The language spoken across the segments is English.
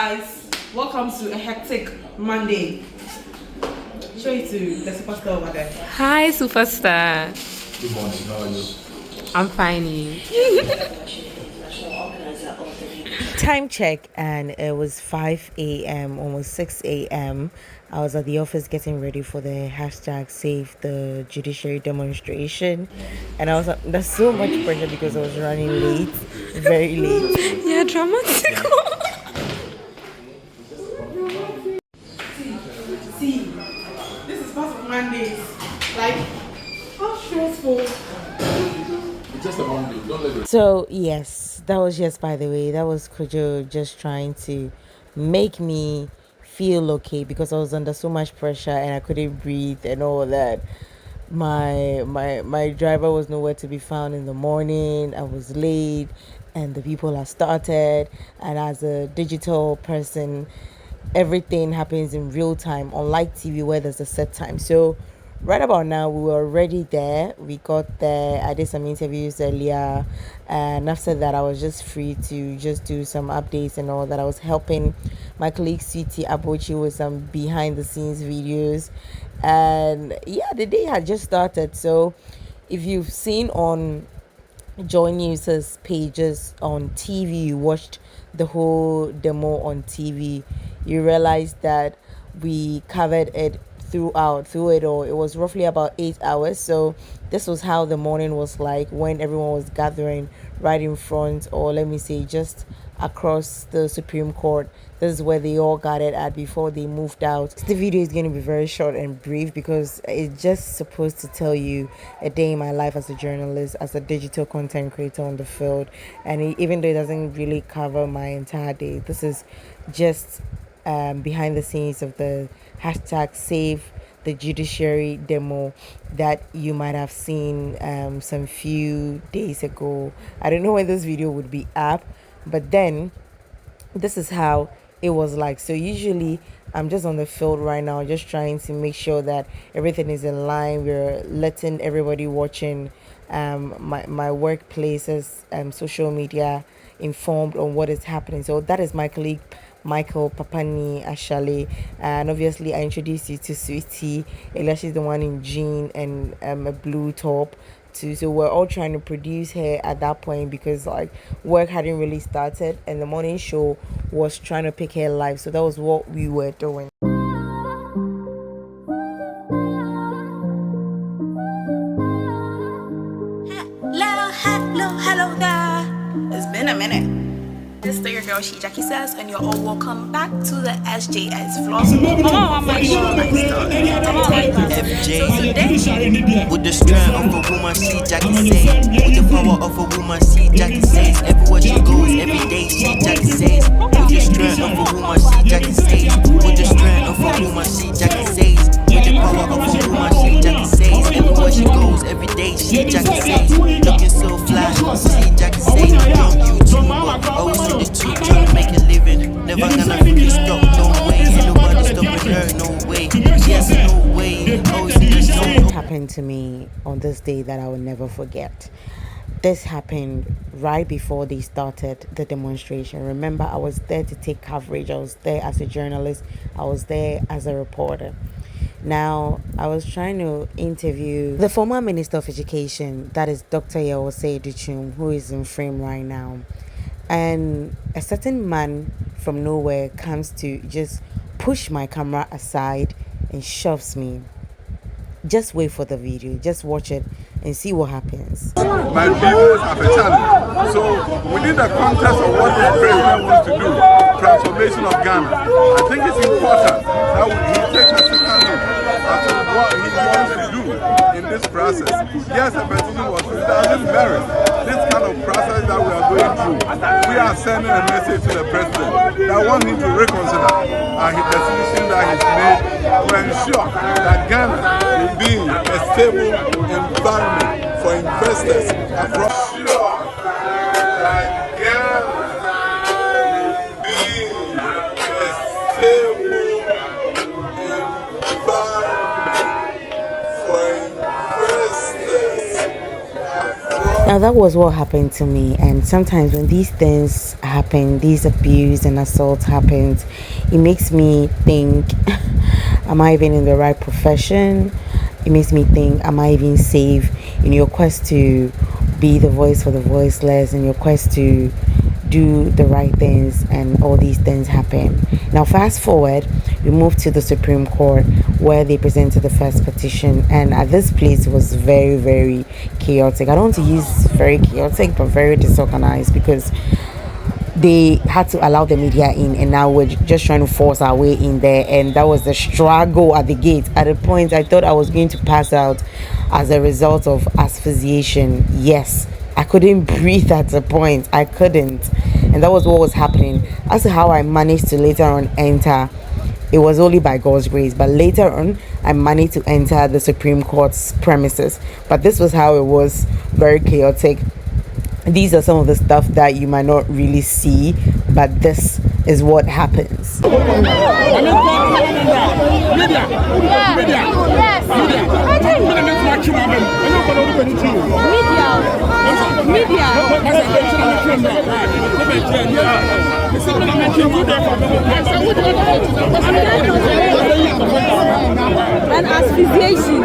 guys, welcome to a hectic Monday. Show it to the superstar over there. Hi, superstar. Good morning, how are you? I'm fine. Time check, and it was 5 a.m., almost 6 a.m. I was at the office getting ready for the hashtag Save the Judiciary demonstration, and I was there's so much pressure because I was running late, very late. Yeah, dramatic. See, this is part of Mondays. Like, how stressful. It's just a Monday, don't let it. So yes, that was just, by the way, that was Kojo just trying to make me feel okay because I was under so much pressure and I couldn't breathe and all that. My driver was nowhere to be found in the morning. I was late and the people had started, and as a digital person, everything happens in real time, unlike TV where there's a set time. So right about now we were already there. We got there. I did some interviews earlier, and after that I was just free to just do some updates and all that. I was helping my colleague Sweetie Abochi with some behind the scenes videos, and yeah, the day had just started. So if you've seen on Joy News's pages on TV, you watched the whole demo on TV, you realize that we covered it through it all. It was roughly about 8 hours. So this was how the morning was like when everyone was gathering right in front, or let me say just across the Supreme Court. This is where they all gathered at before they moved out. The video is going to be very short and brief because it's just supposed to tell you a day in my life as a journalist, as a digital content creator on the field. And even though it doesn't really cover my entire day, this is just behind the scenes of the hashtag Save the Judiciary demo that you might have seen some few days ago. I don't know when this video would be up, but then this is how it was like. So usually I'm just on the field right now, just trying to make sure that everything is in line. We're letting everybody watching my workplace's social media informed on what is happening. So that is my colleague Michael Papani Ashale, and obviously I introduced you to Sweetie. Ella, she's the one in jean and a blue top too. So we're all trying to produce her at that point because like work hadn't really started and the morning show was trying to pick her live. So that was what we were doing. Hello there. It's been a minute. This is your girl Shejackiesays, and you're all welcome back to the SJS vlog. FJ with the strength of a woman, Shejackiesays. With the power of a woman, Shejackiesays. Everywhere she goes, every day, Shejackiesays. With the strength of a woman, Shejackiesays. With the strength of a woman, Shejackiesays. With the power of a woman, Shejackiesays. Everywhere she goes, every day, Shejackiesays. Looking so fly, Shejackiesays. Young YouTuber, always in the truth, trying to make a living. Never gonna freaking stop, no way. Ain't nobody stopping her, no way. Yes, no way. Always in the zone. Happened to me on this day that I will never forget. This happened right before they started the demonstration. Remember, I was there to take coverage. I was there as a journalist. I was there as a reporter. Now, I was trying to interview the former Minister of Education, that is Dr. Yewose Duchum, who is in frame right now. And a certain man from nowhere comes to just push my camera aside and shoves me. Just wait for the video, just watch it and see what happens. My business as a challenge. So within the context of what the president wants to do, transformation of Ghana, I think it's important that he takes a second look at what he wants to do in this process. Yes, the petition was it doesn't merit this kind of process that we are going through. We are sending a message to the president that want him to reconsider the decision that he's made to ensure that Ghana will be a stable environment for investors across. Now that was what happened to me, and sometimes when these things happen, these abuse and assault happens, it makes me think, am I even in the right profession? It makes me think, am I even safe in your quest to be the voice for the voiceless, in your quest to do the right things, and all these things happen. Now fast forward, we moved to the Supreme Court where they presented the first petition, and at this place it was very, very chaotic. I don't want to use very chaotic, but very disorganized, because they had to allow the media in, and now we're just trying to force our way in there, and that was the struggle at the gate. At a point I thought I was going to pass out as a result of asphyxiation. Yes, I couldn't breathe at a point. I couldn't, and that was what was happening. As to how I managed to later on enter, it was only by God's grace, but later on I managed to enter the Supreme Court's premises. But this was how it was, very chaotic. These are some of the stuff that you might not really see, but this is what happens. And asphyxiation.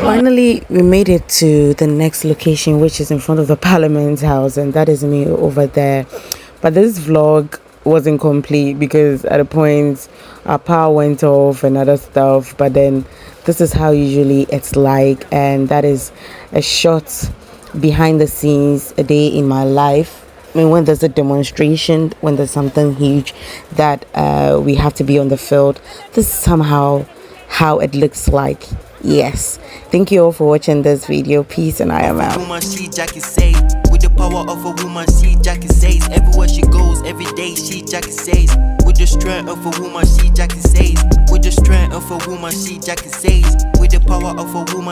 Finally, we made it to the next location, which is in front of the Parliament House, and that is me over there. But this vlog wasn't complete because at a point our power went off and other stuff. But then this is how usually it's like, and that is a shot behind the scenes, a day in my life. I mean, when there's a demonstration, when there's something huge that we have to be on the field, this is somehow how it looks like. Yes, thank you all for watching this video. Peace, and I am out. Shejackiesays, with the power of a woman, Shejackiesays, everywhere she goes, every day, Shejackiesays, with the strength of a woman, Shejackiesays, with the strength of a woman, Shejackiesays, with the power of a woman.